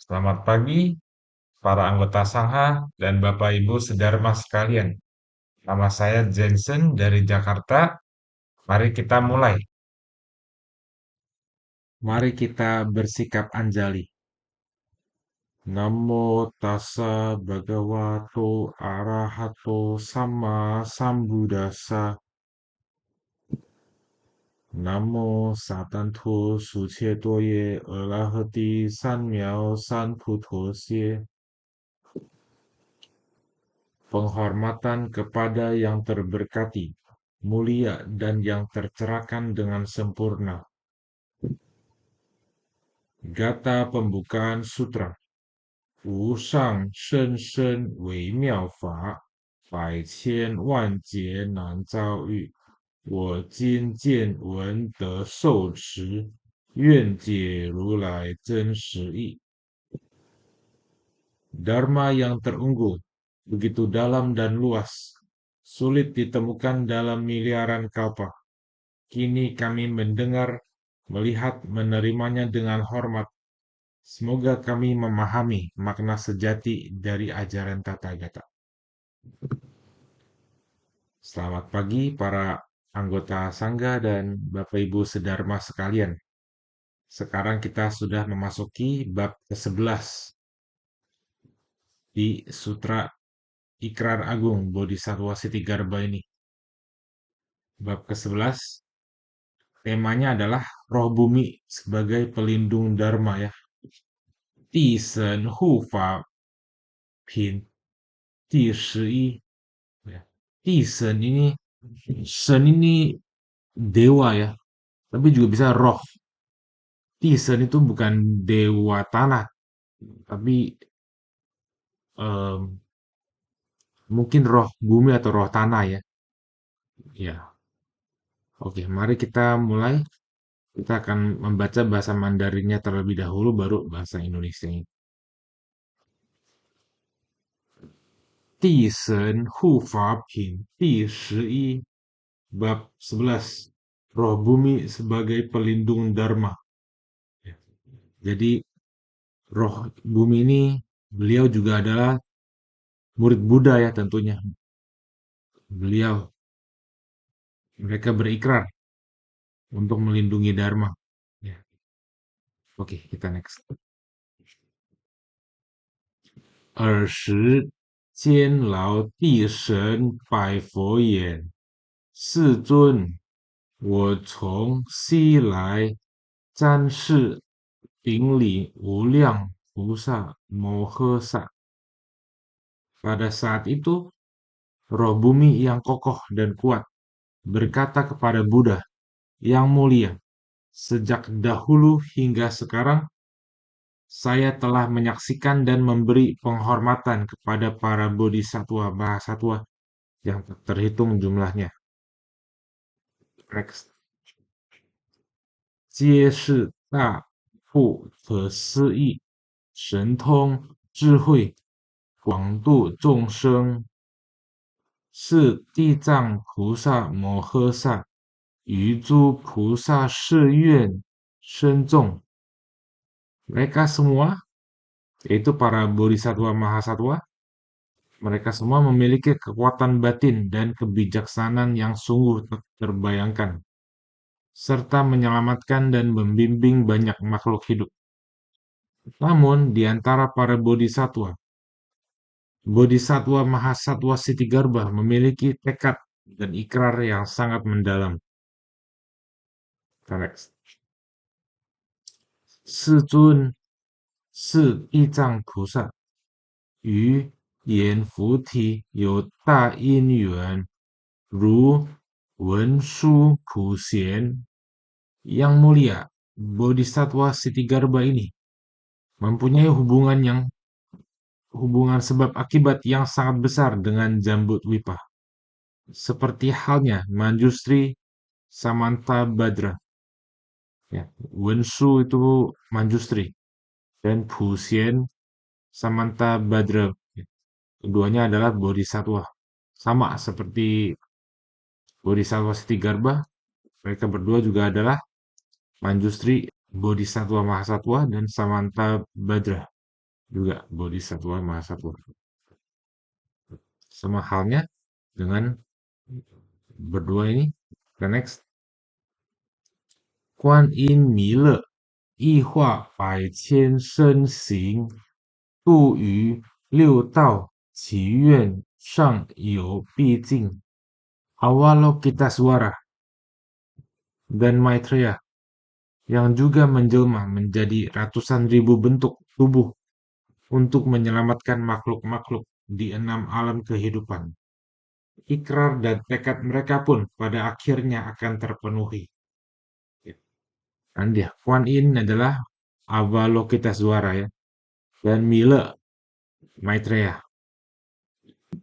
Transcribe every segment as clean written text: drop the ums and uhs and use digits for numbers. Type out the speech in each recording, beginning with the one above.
Selamat pagi, para anggota Sangha dan Bapak Ibu Sedharma sekalian. Nama saya Jensen dari Jakarta. Mari kita mulai. Mari kita bersikap anjali. Namo tassa bhagavato arahato sama sambuddhassa. Namo satanto sucetoye arahati sanmiao sanputosye. Penghormatan kepada yang terberkati, mulia dan yang tercerahkan dengan sempurna. Gata pembukaan sutra. Wu shang shen shen wei miao fa, bai qian wan jie nan zao yu. Wo jin jian wen de shou chi, yuan jie ru lai zhen shi yi. Dharma yang terunggul, begitu dalam dan luas, sulit ditemukan dalam miliaran kalpa. Kini kami mendengar, melihat, menerimanya dengan hormat. Semoga kami memahami makna sejati dari ajaran Tathagata. Selamat pagi para anggota Sangga dan Bapak Ibu Sedharma sekalian. Sekarang kita sudah memasuki bab ke-11 di Sutra Ikrar Agung Bodhisattva Sitigarbha ini. Bab ke-11 temanya adalah roh bumi sebagai pelindung dharma ya. Di Shen Hu Fa Pin Di Shi ya. Di Shen ini Shen ini dewa ya, tapi juga bisa roh. Di Shen itu bukan dewa tanah, tapi em, mungkin roh bumi atau roh tanah ya. Ya, oke, mari kita mulai. Kita akan membaca bahasa Mandarinnya terlebih dahulu, baru bahasa Indonesianya. 地神护法品第11 bab 11 roh bumi sebagai pelindung dharma. Ya. Jadi roh bumi ini beliau juga adalah murid Buddha ya tentunya. Mereka berikrar untuk melindungi dharma. Ya. Oke, kita next. 尔时坚牢地神百佛言：“世尊，我从西来，瞻视顶礼无量菩萨摩诃萨。” Pada saat itu, roh bumi yang kokoh dan kuat berkata kepada Buddha yang mulia, sejak dahulu hingga sekarang, saya telah menyaksikan dan memberi penghormatan kepada para bodhisattva mahasatwa yang tak terhitung jumlahnya. Next. 皆是大不可思议神通智慧，广度众生，是地藏菩萨摩诃萨于诸菩萨誓愿深重。Mereka semua, yaitu para bodhisattva mahasatwa, mereka semua memiliki kekuatan batin dan kebijaksanaan yang sungguh tak terbayangkan, serta menyelamatkan dan membimbing banyak makhluk hidup. Namun, di antara para bodhisattva, Bodhisattva Mahasatwa Sitigarbha memiliki tekad dan ikrar yang sangat mendalam. Next. 世尊是地藏菩萨，于言菩提有大因缘，如文殊普贤。Yang mulia, Bodhisattva Sitigarbha ini mempunyai hubungan sebab akibat yang sangat besar dengan Jambudvipa, seperti halnya Manjusri Samantabhadra. Ya, Wenshu itu Manjusri dan Pusien Samantabhadra. Keduanya adalah bodhisattva. Sama seperti Bodhisattva Sitigarbha, mereka berdua juga adalah Manjusri Bodhisattva Mahasatwa dan Samantabhadra. juga Bodhisattva Mahasatwa. Sama halnya dengan berdua ini. The next, 观音弥勒，一化百千身形，度于六道祈愿上有毕竟，Avalokitesvara dan Maitreya yang juga menjelma menjadi ratusan ribu bentuk tubuh untuk menyelamatkan makhluk-makhluk di enam alam kehidupan. Ikrar dan tekad mereka pun pada akhirnya akan terpenuhi. Dan dia, Kuan Yin adalah Avalokitesvara ya, dan Mila Maitreya.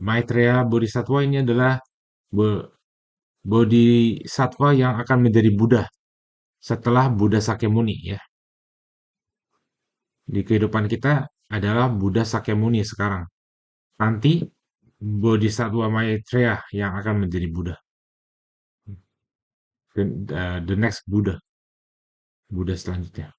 Maitreya Bodhisattva ini adalah Bodhisattva yang akan menjadi Buddha setelah Buddha Sakyamuni ya. Di kehidupan kita adalah Buddha Sakyamuni sekarang. Nanti Bodhisattva Maitreya yang akan menjadi Buddha. The next Buddha. Buddha selanjutnya.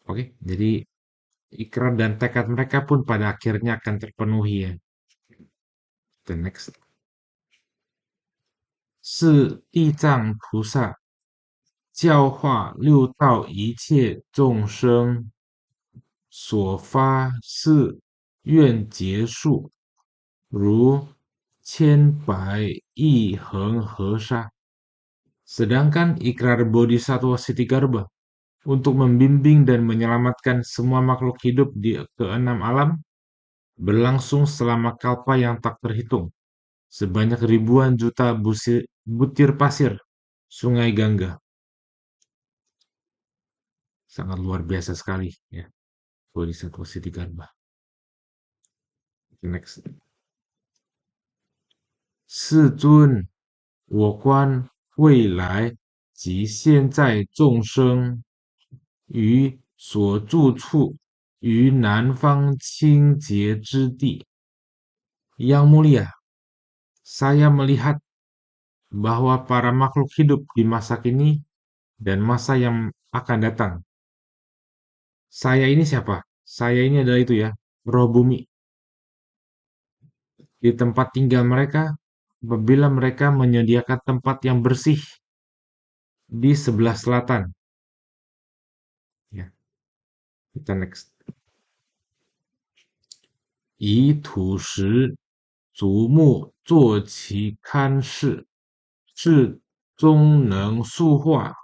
Oke, jadi ikrar dan tekad mereka pun pada akhirnya akan terpenuhi ya. The next. 是地藏菩萨教化六道一切众生所发誓愿结束，如千百亿恒河沙。Sedangkan ikrar Bodhisattva Siddhigarbha untuk membimbing dan menyelamatkan semua makhluk hidup di keenam alam berlangsung selama kalpa yang tak terhitung, sebanyak ribuan juta butir pasir Sungai Gangga. Sangat luar biasa sekali ya, Bodhisattva Siddhigarbha. Next. 世尊，我观未来及现在众生于所住处于南方清洁之地。Yang mulia, saya melihat bahwa para makhluk hidup di masa kini dan masa yang akan datang. Saya ini siapa? Saya ini adalah itu ya, roh bumi. Di tempat tinggal mereka, apabila mereka menyediakan tempat yang bersih di sebelah selatan. Ya, kita next. 以土石竹木做其龛室，是终能塑化，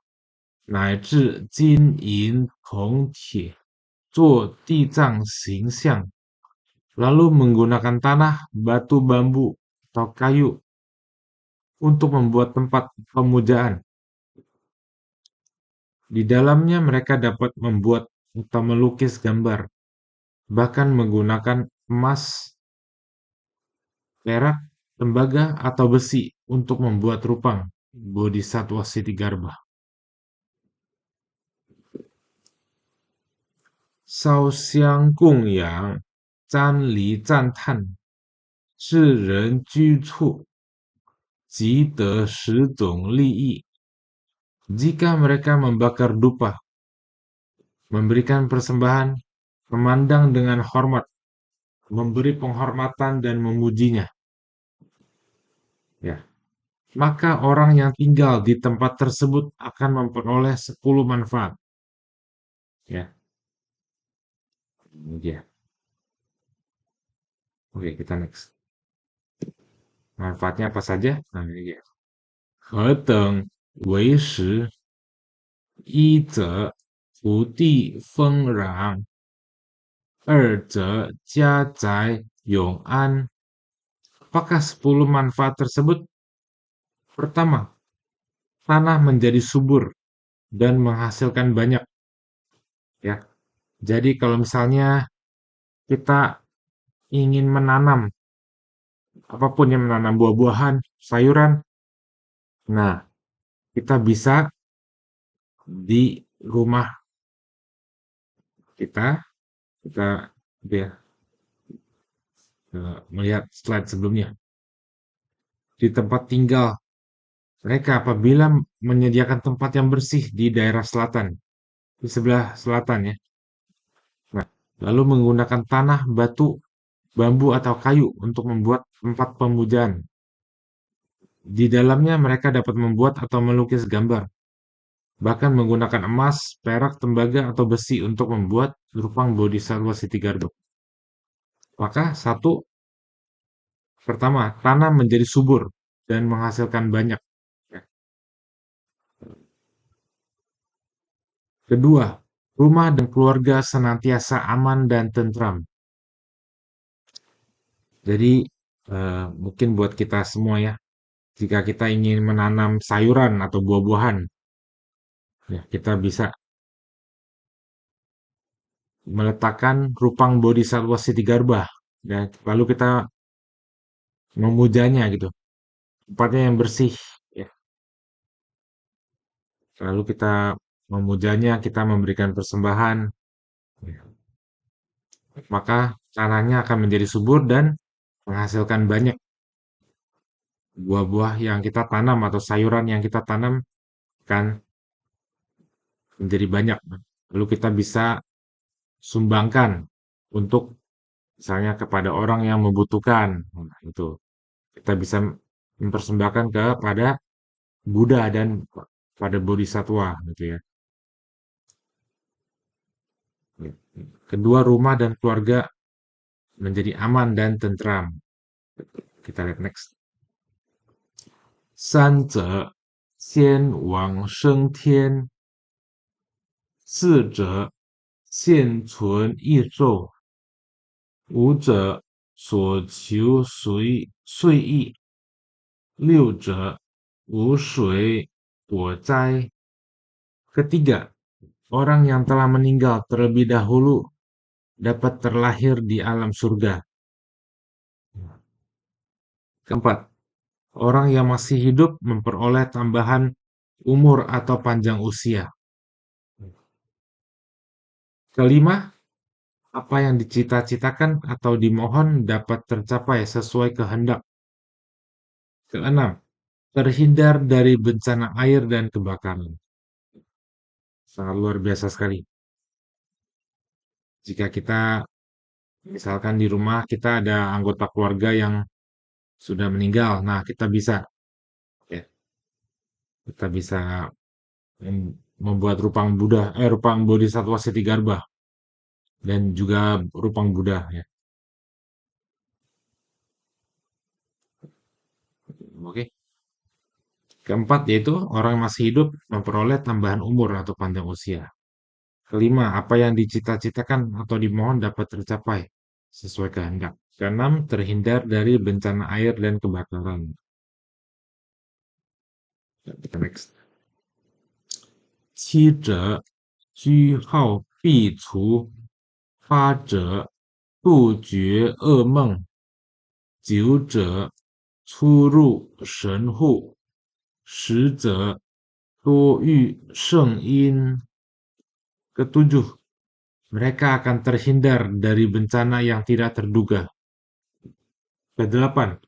乃至金银铜铁做地藏形象，lalu menggunakan tanah, batu, bambu, atau kayu untuk membuat tempat pemujaan. Di dalamnya mereka dapat membuat atau melukis gambar, bahkan menggunakan emas, perak, tembaga, atau besi untuk membuat rupang Bodhisattva Siddhigarbha. Sao Xiang Gong Yang, Zan Li Zan Tan, 是人居处，即得十种利益. Jika mereka membakar dupa, memberikan persembahan, memandang dengan hormat, memberi penghormatan dan memujinya, ya, maka orang yang tinggal di tempat tersebut akan memperoleh 10 manfaat. Ya. Ini dia. Oke, kita next. Manfaatnya apa saja? Nah, ini dia. 何等为实，一则福地丰壤，二则家宅永安. Apakah 10 manfaat tersebut? Pertama, tanah menjadi subur dan menghasilkan banyak. Ya. Jadi kalau misalnya kita ingin menanam apapun yang menanam buah-buahan, sayuran, nah kita bisa di rumah kita ya, melihat slide sebelumnya. Di tempat tinggal mereka apabila menyediakan tempat yang bersih di daerah selatan, di sebelah selatan ya. Nah, lalu menggunakan tanah, batu, bambu atau kayu untuk membuat tempat pemujaan. Di dalamnya mereka dapat membuat atau melukis gambar, bahkan menggunakan emas, perak, tembaga, atau besi untuk membuat rupang Bodhisattva Siddhigarba. Maka satu, pertama, tanah menjadi subur dan menghasilkan banyak. Kedua, rumah dan keluarga senantiasa aman dan tentram. Jadi, mungkin buat kita semua ya, jika kita ingin menanam sayuran atau buah-buahan, ya kita bisa meletakkan rupang Bodhisattva Siddhigarba, dan lalu kita memujanya gitu, tempatnya yang bersih, ya. Lalu kita memujanya, kita memberikan persembahan, ya. Maka tanahnya akan menjadi subur dan menghasilkan banyak buah-buah yang kita tanam atau sayuran yang kita tanam akan menjadi banyak. Lalu kita bisa sumbangkan untuk misalnya kepada orang yang membutuhkan. Nah, itu kita bisa mempersembahkan kepada Buddha dan pada Bodhisattva gitu ya. Kedua, rumah dan keluarga menjadi aman dan tentram. Kita lihat next. 三者先往生天，四者现存异兽，五者所求遂意，六者无水火灾。Ketiga, orang yang telah meninggal terlebih dahulu dapat terlahir di alam surga. Keempat, orang yang masih hidup memperoleh tambahan umur atau panjang usia. Kelima, apa yang dicita-citakan atau dimohon dapat tercapai sesuai kehendak. Keenam, terhindar dari bencana air dan kebakaran. Sangat luar biasa sekali. Jika kita, misalkan di rumah kita ada anggota keluarga yang sudah meninggal, nah ya, kita bisa membuat rupang Bodhisattva Siddhigarba dan juga rupang Buddha ya. Oke. Keempat yaitu orang masih hidup memperoleh tambahan umur atau panjang usia. Kelima, apa yang dicita-citakan atau dimohon dapat tercapai sesuai kehendak. Keenam, terhindar dari bencana air dan kebakaran. Kita next. 七者居好避除，八者杜绝噩梦，九者出入神户，十者多遇圣因。Ketujuh, mereka akan terhindar dari bencana yang tidak terduga. Kedelapan,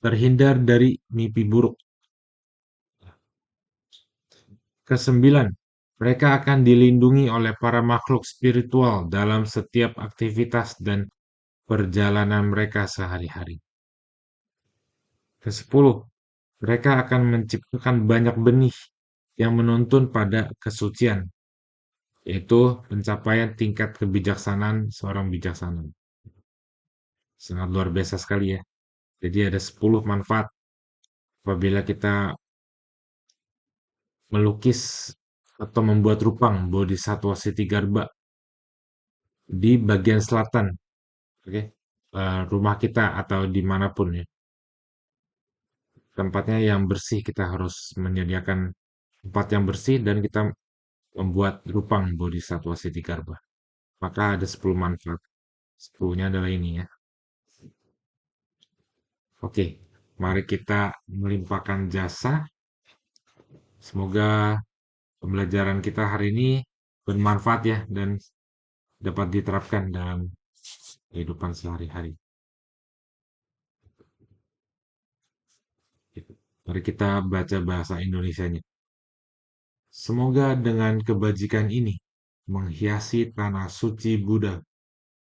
terhindar dari mimpi buruk. Kesembilan, mereka akan dilindungi oleh para makhluk spiritual dalam setiap aktivitas dan perjalanan mereka sehari-hari. Kesepuluh, mereka akan menciptakan banyak benih yang menuntun pada kesucian, yaitu pencapaian tingkat kebijaksanaan seorang bijaksana. Sangat luar biasa sekali ya. Jadi ada 10 manfaat apabila kita melukis atau membuat rupang Bodhisattva Siddhigarba di bagian selatan, oke, rumah kita atau dimanapun ya. Tempatnya yang bersih, kita harus menyediakan tempat yang bersih dan kita membuat rupang Bodhisattva Siddhigarba. Maka ada 10 manfaat. 10-nya adalah ini ya. Oke, mari kita melimpahkan jasa. Semoga pembelajaran kita hari ini bermanfaat ya dan dapat diterapkan dalam kehidupan sehari-hari. Mari kita baca bahasa Indonesianya. Semoga dengan kebajikan ini menghiasi tanah suci Buddha.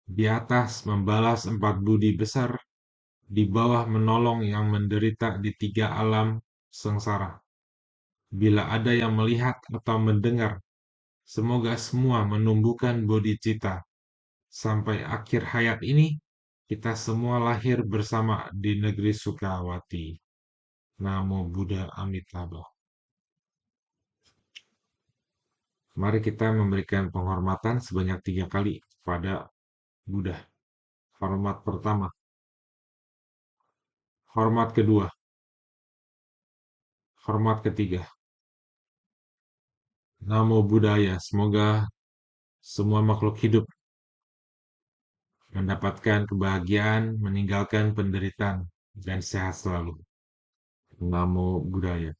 Di atas membalas 4 budi besar, di bawah menolong yang menderita di 3 alam sengsara. Bila ada yang melihat atau mendengar, semoga semua menumbuhkan bodhicitta. Sampai akhir hayat ini, kita semua lahir bersama di negeri Sukawati. Namo Buddha Amitabha. Mari kita memberikan penghormatan sebanyak 3 kali kepada Buddha. Hormat pertama, hormat kedua, hormat ketiga. Namo Buddhaya, semoga semua makhluk hidup mendapatkan kebahagiaan, meninggalkan penderitaan, dan sehat selalu. Namo Buddhaya.